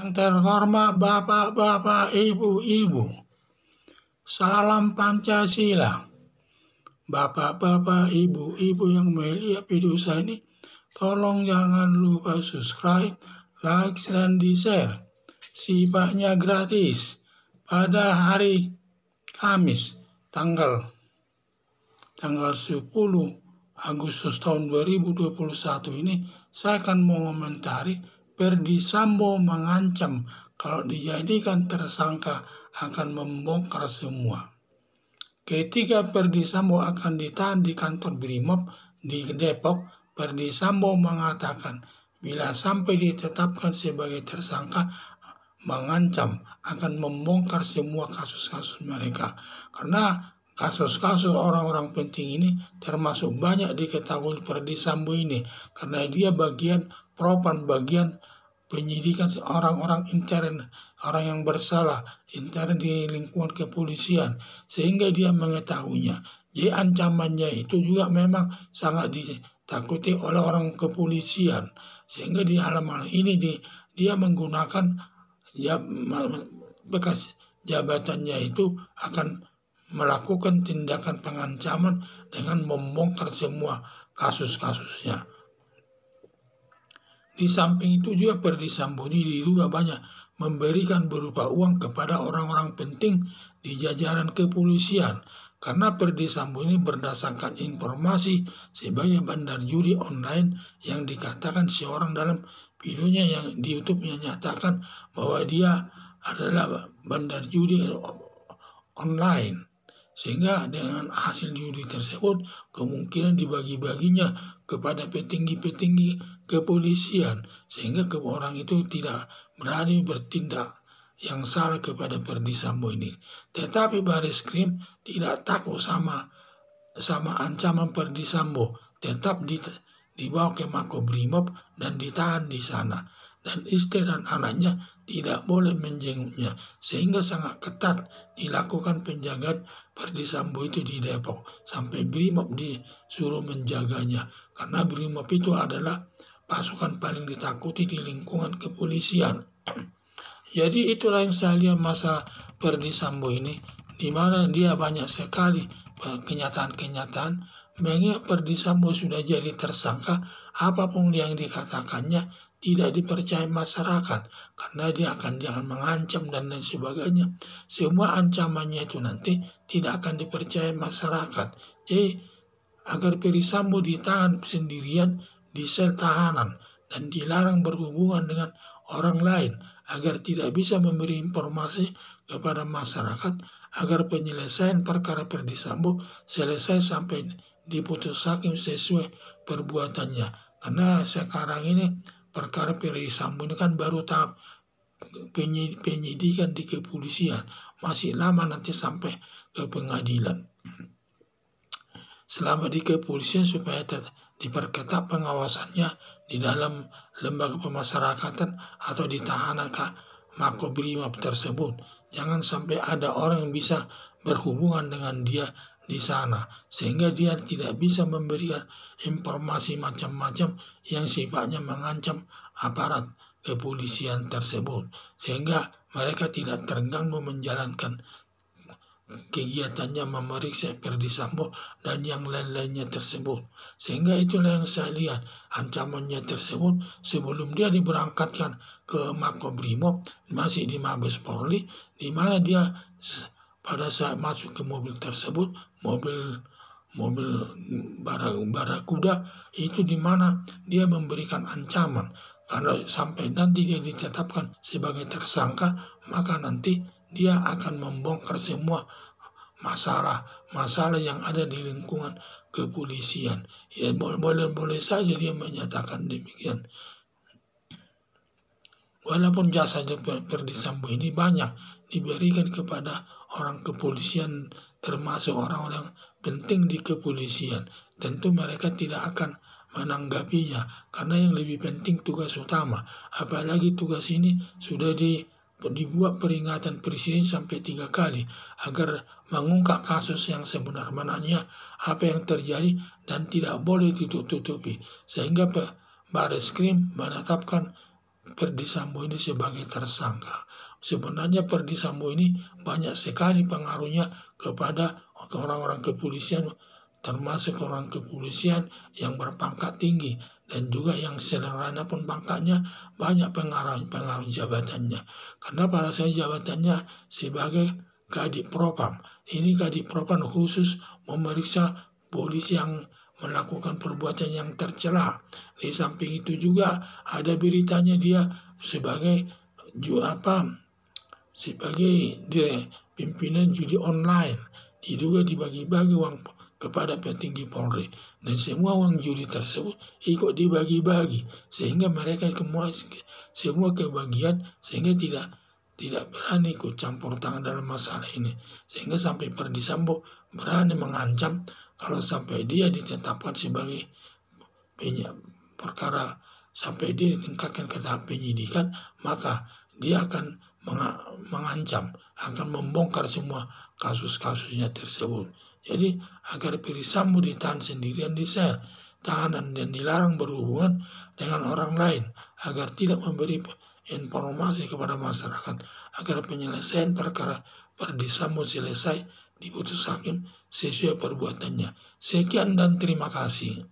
Yang terhormat Bapak-bapak, Ibu-ibu, salam Pancasila. Bapak-bapak, Ibu-ibu yang melihat video saya ini, tolong jangan lupa subscribe, like, dan di-share. Sifatnya gratis. Pada hari Kamis, tanggal 10 Agustus tahun 2021 ini, saya akan mengomentari Ferdy Sambo mengancam kalau dijadikan tersangka akan membongkar semua. Ketika Ferdy Sambo akan ditahan di kantor Brimob di Depok, Ferdy Sambo mengatakan bila sampai ditetapkan sebagai tersangka, mengancam akan membongkar semua kasus-kasus mereka. Karena kasus-kasus orang-orang penting ini termasuk banyak diketahui Ferdy Sambo ini, karena dia bagian penyidikan orang-orang intern, orang yang bersalah intern di lingkungan kepolisian, sehingga dia mengetahuinya. Jadi ancamannya itu juga memang sangat ditakuti oleh orang kepolisian, sehingga di halaman ini dia menggunakan bekas jabatannya itu akan melakukan tindakan pengancaman dengan membongkar semua kasus-kasusnya. Di samping itu juga Ferdy Sambo ini diduga banyak memberikan berupa uang kepada orang-orang penting di jajaran kepolisian. Karena Ferdy Sambo ini berdasarkan informasi sebagai bandar judi online yang dikatakan seorang dalam videonya yang di YouTube-nya nyatakan bahwa dia adalah bandar judi online. Sehingga dengan hasil judi tersebut kemungkinan dibagi-baginya kepada petinggi-petinggi kepolisian, sehingga orang itu tidak berani bertindak yang salah kepada Ferdy Sambo ini. Tetapi Barreskrim tidak takut sama ancaman Ferdy Sambo, tetap dibawa ke Makobrimob dan ditahan di sana, dan istri dan anaknya tidak boleh menjenguknya, sehingga sangat ketat dilakukan penjagaan Ferdy Sambo itu di Depok, sampai Brimob disuruh menjaganya, karena Brimob itu adalah pasukan paling ditakuti di lingkungan kepolisian. Jadi itulah yang saya lihat masalah Ferdy Sambo ini, di mana dia banyak sekali kenyataan-kenyataan mengingat Ferdy Sambo sudah jadi tersangka, apapun yang dikatakannya tidak dipercaya masyarakat, karena dia akan jangan mengancam dan lain sebagainya. Semua ancamannya itu nanti tidak akan dipercaya masyarakat. Jadi agar Ferdy Sambo ditahan sendirian di sel tahanan dan dilarang berhubungan dengan orang lain, agar tidak bisa memberi informasi kepada masyarakat, agar penyelesaian perkara Ferdy Sambo selesai sampai diputus hakim sesuai perbuatannya. Karena sekarang ini perkara Ferdy Sambo ini kan baru tahap penyidikan di kepolisian, masih lama nanti sampai ke pengadilan. Selama di kepolisian supaya diperketat pengawasannya di dalam lembaga pemasyarakatan atau di tahanan Makobrimob tersebut. Jangan sampai ada orang yang bisa berhubungan dengan dia di sana, sehingga dia tidak bisa memberikan informasi macam-macam yang sifatnya mengancam aparat kepolisian tersebut, sehingga mereka tidak terganggu menjalankan kegiatannya memeriksa Ferdy Sambo dan yang lain-lainnya tersebut. Sehingga itulah yang saya lihat ancamannya tersebut sebelum dia diberangkatkan ke Makobrimob, masih di Mabes Polri, di mana dia pada saat masuk ke mobil tersebut, mobil Barakuda itu, di mana dia memberikan ancaman karena sampai nanti dia ditetapkan sebagai tersangka, maka nanti dia akan membongkar semua masalah yang ada di lingkungan kepolisian. Ya boleh saja dia menyatakan demikian. Walaupun jasa Ferdy Sambo ini banyak diberikan kepada orang kepolisian, termasuk orang-orang penting di kepolisian, tentu mereka tidak akan menanggapinya, karena yang lebih penting tugas utama. Apalagi tugas ini sudah dibuat peringatan presiden sampai 3 kali agar mengungkap kasus yang sebenarnya apa yang terjadi dan tidak boleh ditutup-tutupi, sehingga Barreskrim menetapkan Ferdy Sambo ini sebagai tersangka. Sebenarnya Ferdy Sambo ini banyak sekali pengaruhnya kepada orang-orang kepolisian, termasuk orang kepolisian yang berpangkat tinggi dan juga yang sederhana pun pangkatnya, banyak pengaruh jabatannya. Karena pada saya jabatannya sebagai Kadif Propam. Ini Kadif Propam khusus memeriksa polisi yang melakukan perbuatan yang tercela. Di samping itu juga ada beritanya dia sebagai pimpinan judi online. Diduga dibagi-bagi uang kepada petinggi Polri, dan semua uang judi tersebut ikut dibagi-bagi sehingga mereka semua kebagian, sehingga tidak berani ikut campur tangan dalam masalah ini, sehingga sampai Ferdy Sambo berani mengancam kalau sampai dia ditetapkan sebagai perkara, sampai dia ditingkatkan ke tahap penyidikan, maka dia akan mengancam akan membongkar semua kasus-kasusnya tersebut. Jadi agar Ferdy Sambo ditahan sendirian di sel tahanan dan dilarang berhubungan dengan orang lain, agar tidak memberi informasi kepada masyarakat, agar penyelesaian perkara Ferdy Sambo selesai diputus hakim sesuai perbuatannya. Sekian dan terima kasih.